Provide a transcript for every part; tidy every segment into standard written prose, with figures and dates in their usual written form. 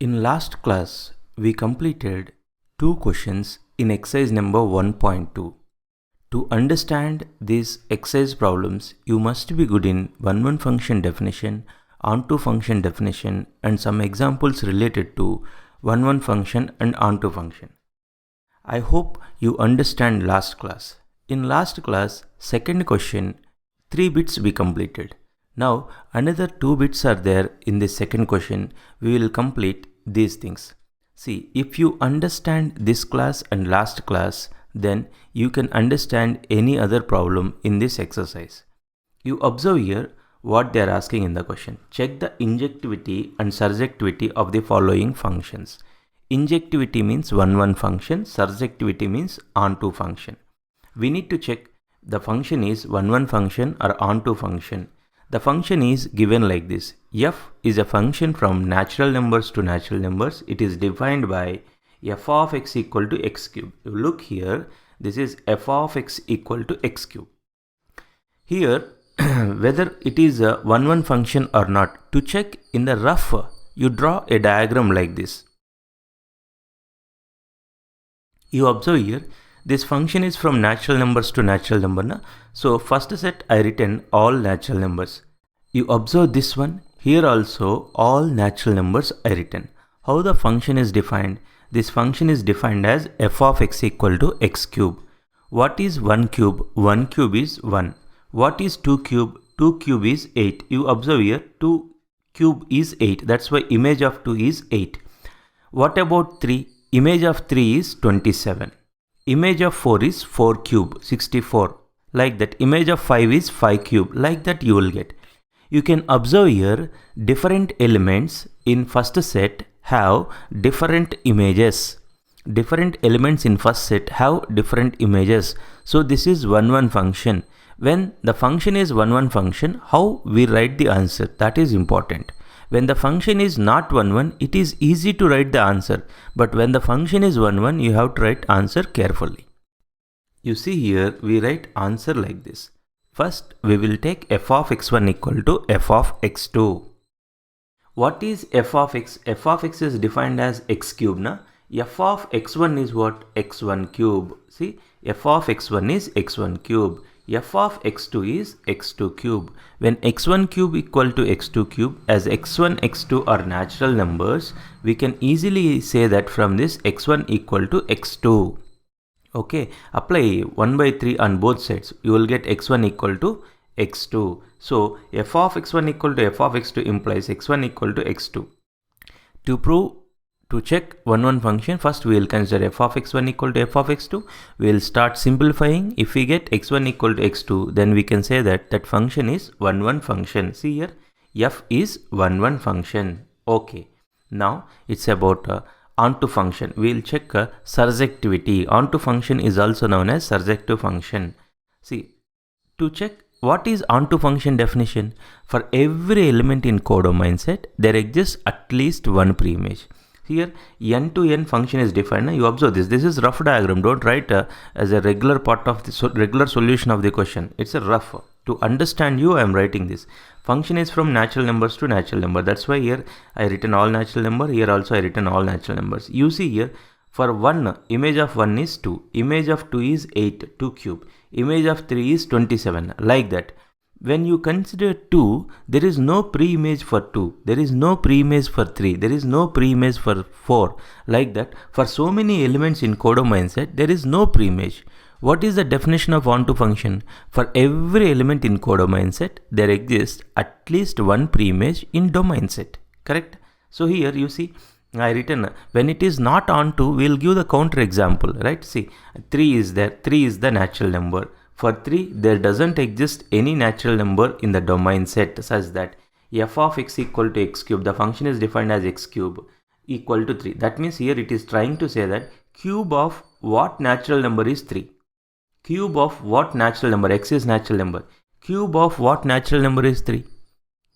In last class, we completed two questions in exercise number 1.2. To understand these exercise problems, you must be good in one-one function definition, onto function definition, and some examples related to one-one function and onto function. I hope you understand last class. In last class, second question, 3 bits we completed. Now another 2 bits are there in this second question. We will complete these things. See, if you understand this class and last class, then you can understand any other problem in this exercise. You observe here what they are asking in the question. Check the injectivity and surjectivity of the following functions. Injectivity means one-one function, surjectivity means onto function. We need to check the function is one-one function or onto function. The function is given like this. F is a function from natural numbers to natural numbers. It is defined by f of x equal to x cube. Look here, this is f of x equal to x cube. Here, whether it is a one-one function or not, to check in the rough, you draw a diagram like this. You observe here, this function is from natural numbers to natural number. Na? So first set I written all natural numbers. You observe this one, here also all natural numbers I written. How the function is defined? This function is defined as f of x equal to x cube. What is 1 cube? 1 cube is 1. What is 2 cube? 2 cube is 8. You observe here 2 cube is 8. That's why image of 2 is 8. What about 3? Image of 3 is 27. Image of 4 is 4 cube, 64. Like that. Image of 5 is 5 cube. Like that you will get. You can observe here different elements in first set have different images. Different elements in first set have different images. So this is one-one function. When the function is one-one function, how we write the answer? That is important. When the function is not one-one, it is easy to write the answer. But when the function is one-one, you have to write answer carefully. You see here, we write answer like this. First, we will take f of x1 equal to f of x2. What is f of x? F of x is defined as x cube. Na? F of x1 is what? x1 cube. See, f of x1 is x1 cube. F of x2 is x2 cube. When x1 cube equal to x2 cube, as x1, x2 are natural numbers, we can easily say that from this x1 equal to x2. Okay, apply 1 by 3 on both sides. You will get x1 equal to x2. So, f of x1 equal to f of x2 implies x1 equal to x2. To check one-one function, first we will consider f of x1 equal to f of x2. We will start simplifying. If we get x1 equal to x2, then we can say that that function is one-one function. See here, f is one-one function. Okay. Now it's about onto function. We will check surjectivity. Onto function is also known as surjective function. See, to check what is onto function definition, for every element in codomain set, there exists at least one preimage. Here n to n function is defined. You observe this. This is rough diagram. Don't write as a regular part of the regular solution of the question. It's a rough. To understand you, I am writing this. Function is from natural numbers to natural number. That's why here I written all natural number. Here also I written all natural numbers. You see here, for 1, image of 1 is 2. Image of 2 is 8, 2 cube. Image of 3 is 27. Like that. When you consider 2, there is no pre-image for 2. There is no pre-image for 3. There is no pre-image for 4. Like that. For so many elements in codomain set, there is no pre-image. What is the definition of onto function? For every element in codomain set, there exists at least one pre-image in domain set. Correct? So here you see, I written when it is not onto, we will give the counter example. Right? See, 3 is there. 3 is the natural number. For 3, there doesn't exist any natural number in the domain set such that f of x equal to x cube, the function is defined as x cube equal to 3. That means here it is trying to say that cube of what natural number is 3? Cube of what natural number? X is natural number. Cube of what natural number is 3?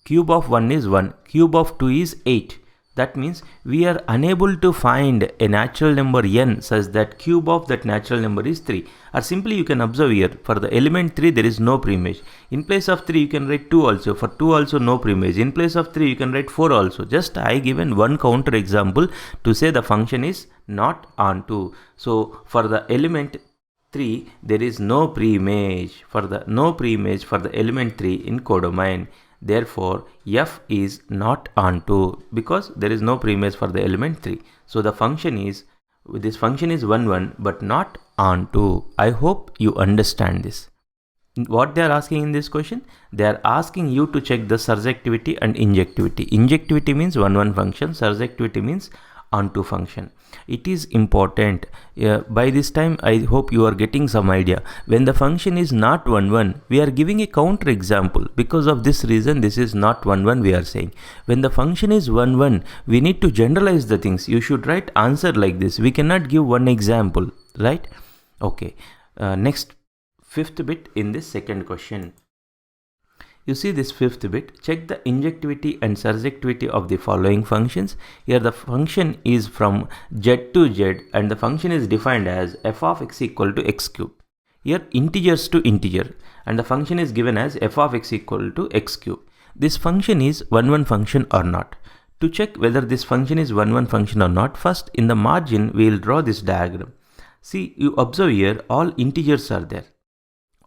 Cube of 1 is 1. Cube of 2 is 8. That means we are unable to find a natural number n such that cube of that natural number is 3. Or simply you can observe here, for the element 3 there is no preimage. In place of 3 you can write 2 also. For 2 also no preimage. In place of 3 you can write 4 also. Just I given one counter example to say the function is not onto. So for the element 3 there is no preimage. For the element 3 in codomain. Therefore, f is not onto because there is no preimage for the element 3. So this function is 1 1 but not onto. I hope you understand this. What they are asking in this question? They are asking you to check the surjectivity and injectivity. Injectivity means 1 1 function. Surjectivity means onto function. It is important. By this time I hope you are getting some idea. When the function is not 1 1, we are giving a counter example. Because of this reason this is not 1 1 we are saying. When the function is 1 1, we need to generalize the things. You should write answer like this. We cannot give one example, right? Okay. Next, fifth bit in this second question. You see this fifth bit, check the injectivity and surjectivity of the following functions. Here the function is from z to z and the function is defined as f of x equal to x cube. Here integers to integer and the function is given as f of x equal to x cube. This function is 1 1 function or not. To check whether this function is 1 1 function or not, first in the margin we will draw this diagram. See, you observe here all integers are there.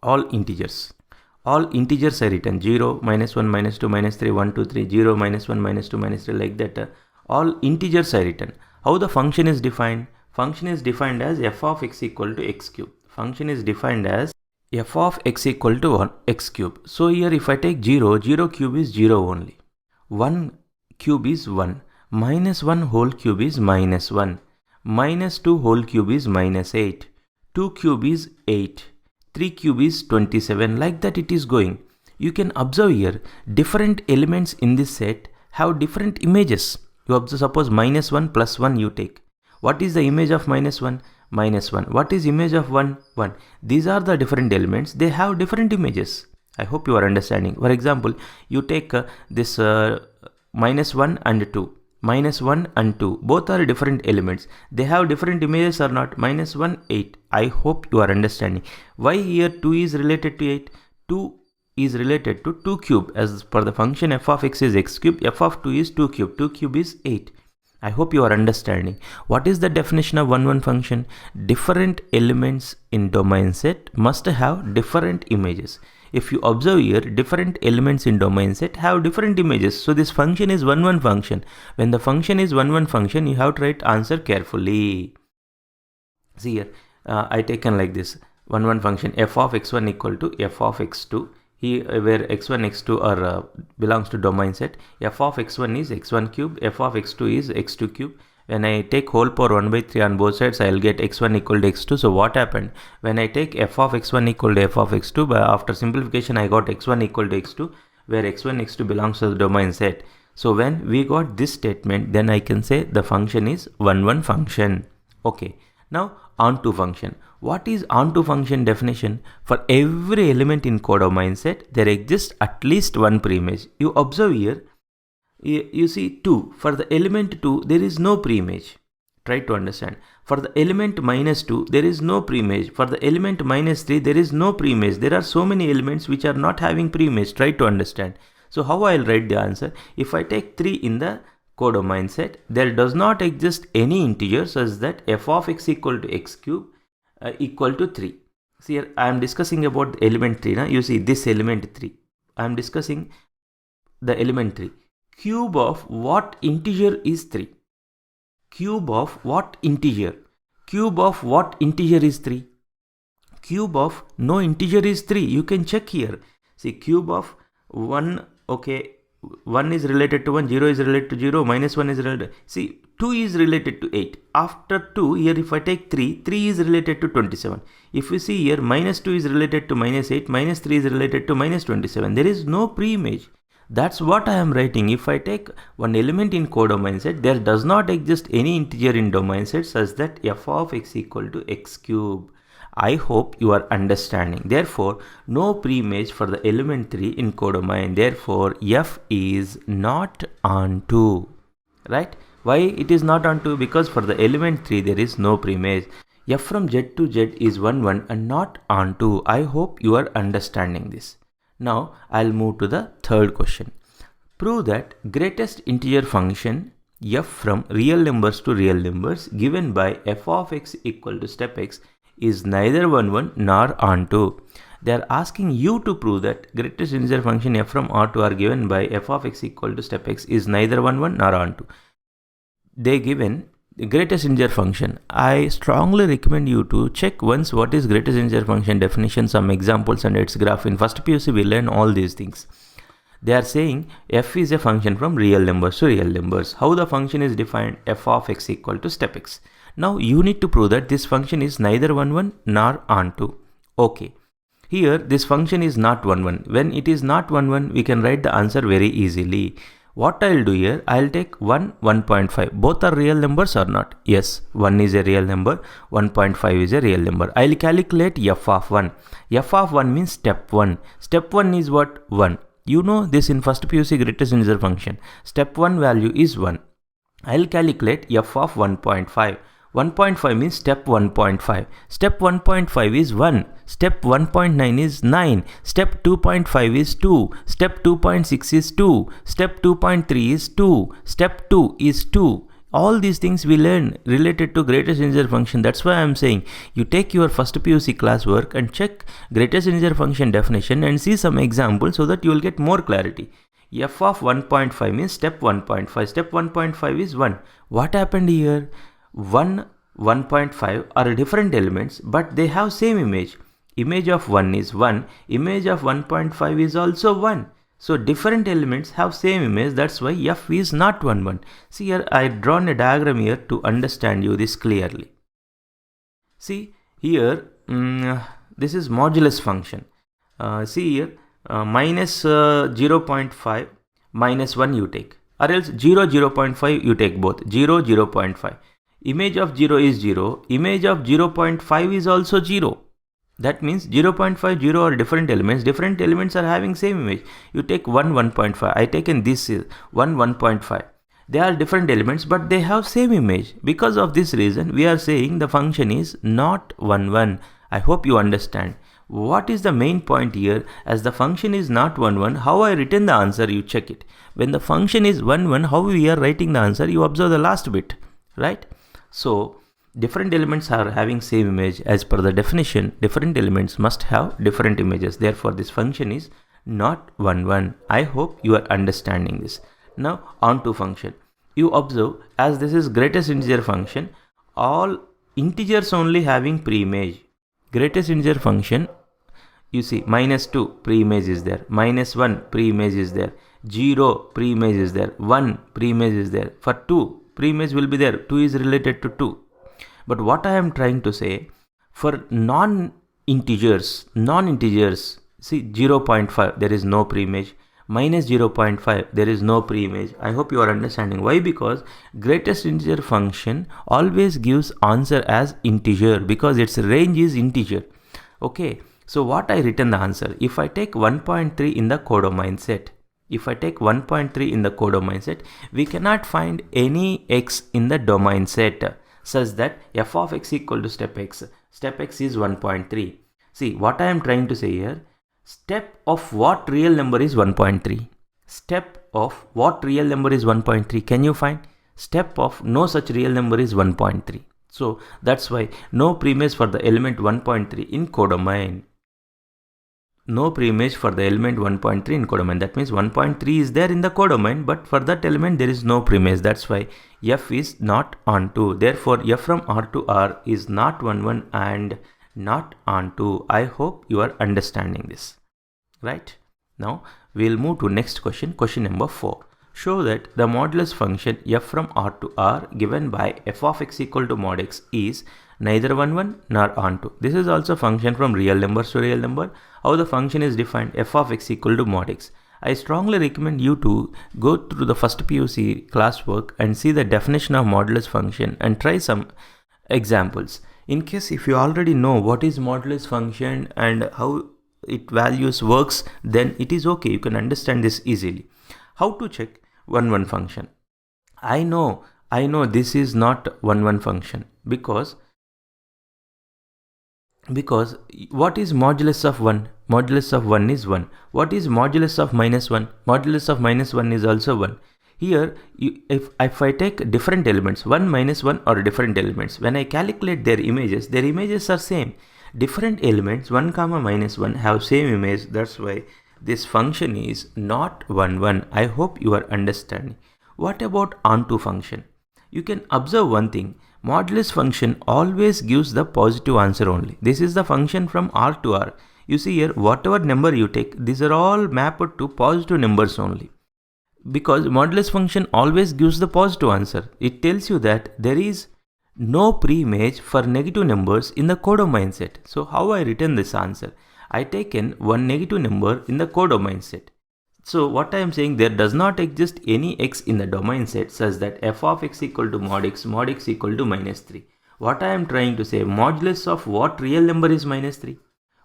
All integers are written 0, minus 1, minus 2, minus 3, 1, 2, 3, 0, minus 1, minus 2, minus 3 like that. All integers are written. How the function is defined? Function is defined as f of x equal to x cube. Function is defined as f of x equal to 1 x cube. So here if I take 0, 0 cube is 0 only. 1 cube is 1. Minus 1 whole cube is minus 1. Minus 2 whole cube is minus 8. 2 cube is 8. 3 cube is 27, like that it is going. You can observe here different elements in this set have different images. You observe, suppose minus 1 plus 1 you take. What is the image of minus 1? Minus 1. What is image of 1? 1. These are the different elements. They have different images. I hope you are understanding. For example, you take this minus 1 and 2. Minus 1 and 2 both are different elements. They have different images or not? Minus 1, 8. I hope you are understanding. Why here 2 is related to 8? 2 is related to 2 cube. As per the function f of x is x cube, f of 2 is 2 cube. 2 cube is 8. I hope you are understanding. What is the definition of 1 1 function? Different elements in domain set must have different images. If you observe here, different elements in domain set have different images. So this function is 1 1 function. When the function is 1 1 function, you have to write answer carefully. See here, I taken like this 1 1 function f of x1 equal to f of x2. Here where x1 x2 are belongs to domain set. F of x1 is x1 cube. F of x2 is x2 cube. When I take whole power 1 by 3 on both sides, I will get x1 equal to x2. So what happened? When I take f of x1 equal to f of x2, but after simplification, I got x1 equal to x2, where x1, x2 belongs to the domain set. So when we got this statement, then I can say the function is 1 1 function. Okay. Now onto function. What is onto function definition? For every element in codomain set, there exists at least one preimage. You observe here. You see 2. For the element 2, there is no preimage. Try to understand. For the element minus 2, there is no preimage. For the element minus 3, there is no preimage. There are so many elements which are not having preimage. Try to understand. So how I will write the answer? If I take 3 in the codomain set, there does not exist any integer such that f of x equal to x cube equal to 3. See here, I am discussing about the element 3. Now you see this element 3. I am discussing the element 3. Cube of what integer is 3? Cube of what integer? Cube of what integer is 3? Cube of no integer is 3. You can check here. See, cube of 1, okay, 1 is related to 1, 0 is related to 0, minus 1 is related. See, 2 is related to 8. After 2, here if I take 3, 3 is related to 27. If you see here, minus 2 is related to minus 8, minus 3 is related to minus 27. There is no preimage. That's what I am writing. If I take one element in codomain set, there does not exist any integer in domain set such that f of x equal to x cube. I hope you are understanding. Therefore, no preimage for the element 3 in codomain. Therefore, f is not onto. right? Why it is not on 2? Because for the element 3 there is no preimage. F from Z to Z is 1 1 and not on 2. I hope you are understanding this. Now I'll move to the third question. Prove that greatest integer function f from real numbers to real numbers given by f of x equal to step x is neither 1 1 nor on 2. They are asking you to prove that greatest integer function f from R to R given by f of x equal to step x is neither 1 1 nor on 2. They given the greatest integer function. I strongly recommend you to check once what is greatest integer function definition, some examples and its graph. In first PUC we learn all these things. They are saying f is a function from real numbers to real numbers. How the function is defined? F of x equal to step x. Now you need to prove that this function is neither 1 1 nor on 2. Okay. Here this function is not 1 1. When it is not 1 1, we can write the answer very easily. What I'll do here, I'll take 1, 1.5. Both are real numbers or not? Yes, 1 is a real number, 1.5 is a real number. I'll calculate f of 1. F of 1 means step 1. Step 1 is what? 1. You know this in first PUC greatest integer function. Step 1 value is 1. I'll calculate f of 1.5. 1.5 means step 1.5. Step 1.5 is 1. Step 1.9 is 9. Step 2.5 is 2. Step 2.6 is 2. Step 2.3 is 2. Step 2 is 2. All these things we learn related to greatest integer function. That's why I am saying you take your first PUC classwork and check greatest integer function definition and see some examples so that you will get more clarity. F of 1.5 means step 1.5. Step 1.5 is 1. What happened here? 1, 1.5 are different elements, but they have same image. Image of 1 is 1. Image of 1.5 is also 1. So different elements have same image. That's why f is not 1 1. See here, I drawn a diagram here to understand you this clearly. See here, this is modulus function. See here, minus 0.5 minus 1 you take, or else 0 0.5 you take both. 0 0.5. Image of 0 is 0. Image of 0.5 is also 0. That means 0.5, 0 are different elements. Different elements are having same image. You take 1, 1.5. I taken this 1, 1.5. They are different elements, but they have same image. Because of this reason, we are saying the function is not 1, 1. I hope you understand. What is the main point here? As the function is not 1, 1, how I written the answer, you check it. When the function is 1, 1, how we are writing the answer, you observe the last bit, right? So, different elements are having same image. As per the definition, different elements must have different images. Therefore, this function is not 1, 1. I hope you are understanding this. Now, on to function. You observe, as this is greatest integer function, all integers only having preimage. Greatest integer function, you see, minus 2 preimage is there, minus 1 preimage is there, 0 preimage is there, 1 preimage is there. For 2, preimage will be there. 2 is related to 2. But what I am trying to say, for non-integers, see 0.5, there is no preimage. Minus 0.5, there is no preimage. I hope you are understanding. Why? Because greatest integer function always gives answer as integer because its range is integer. Okay. So what I written the answer? If I take 1.3 in the codomain set, we cannot find any x in the domain set such that f of x equal to step x. Step x is 1.3. See what I am trying to say here. Step of what real number is 1.3? Step of what real number is 1.3? Can you find? Step of no such real number is 1.3. So that's why no preimage for the element 1.3 in codomain. No preimage for the element 1.3 in codomain. That means 1.3 is there in the codomain, but for that element there is no preimage. That's why f is not on 2. Therefore, f from R to R is not 1, 1 and not on 2. I hope you are understanding this. Right? Now, we'll move to next question. Question number 4. Show that the modulus function f from R to R given by f of x equal to mod x is neither 1, 1 nor on 2. This is also function from real numbers to real number. How the function is defined? F of x equal to mod x. I strongly recommend you to go through the first PUC classwork and see the definition of modulus function and try some examples. In case if you already know what is modulus function and how it values works, then it is okay. You can understand this easily. How to check 1, 1 function? I know this is not 1 function because what is modulus of 1? Modulus of 1 is 1. What is modulus of minus 1? Modulus of minus 1 is also 1. Here, if I take different elements, 1 minus 1 or different elements, when I calculate their images are same. Different elements 1 comma minus 1 have same image. That's why this function is not 1 1. I hope you are understanding. What about onto function? You can observe one thing. Modulus function always gives the positive answer only. This is the function from R to R. You see here, whatever number you take, these are all mapped to positive numbers only. Because modulus function always gives the positive answer. It tells you that there is no pre-image for negative numbers in the codomain set. So how I written this answer? I taken one negative number in the codomain set. So what I am saying, there does not exist any x in the domain set such that f of x equal to mod x equal to minus 3. What I am trying to say, modulus of what real number is minus 3?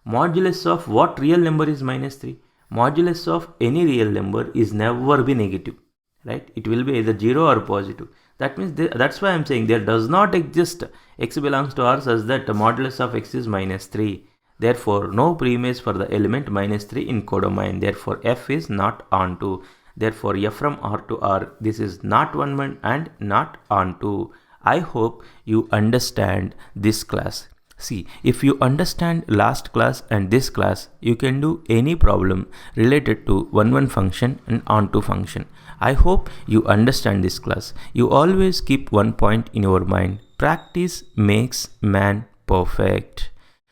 Modulus of what real number is minus 3? Modulus of any real number is never be negative, right? It will be either 0 or positive. That means that's why I am saying there does not exist x belongs to R such that the modulus of x is minus 3. Therefore, no preimage for the element minus 3 in codomain. Therefore, f is not onto. Therefore, f from R to R, this is not 1 and not onto. I hope you understand this class. See, if you understand last class and this class, you can do any problem related to 1 function and onto function. I hope you understand this class. You always keep one point in your mind. Practice makes man perfect.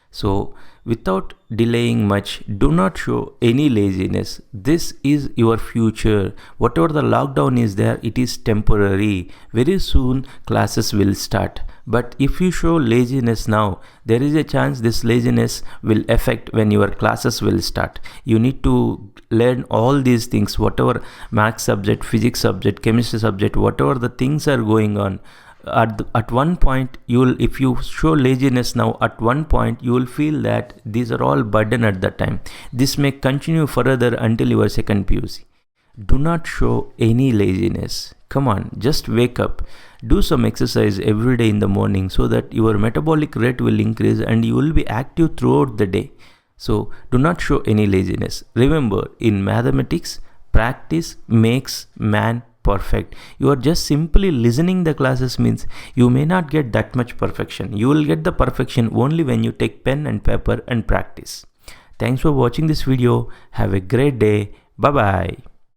So, without delaying much, do not show any laziness. This is your future. Whatever the lockdown is there, it is temporary. Very soon classes will start. But if you show laziness now, there is a chance this laziness will affect when your classes will start. You need to learn all these things, whatever maths subject, physics subject, chemistry subject, whatever the things are going on. At one point, if you show laziness now, at one point you will feel that these are all burden at that time. This may continue further until your second PUC. Do not show any laziness. Come on, just wake up. Do some exercise every day in the morning so that your metabolic rate will increase and you will be active throughout the day. So do not show any laziness. Remember, in mathematics, practice makes man perfect. You are just simply listening the classes means you may not get that much perfection. You will get the perfection only when you take pen and paper and practice. Thanks for watching this video. Have a great day. Bye bye.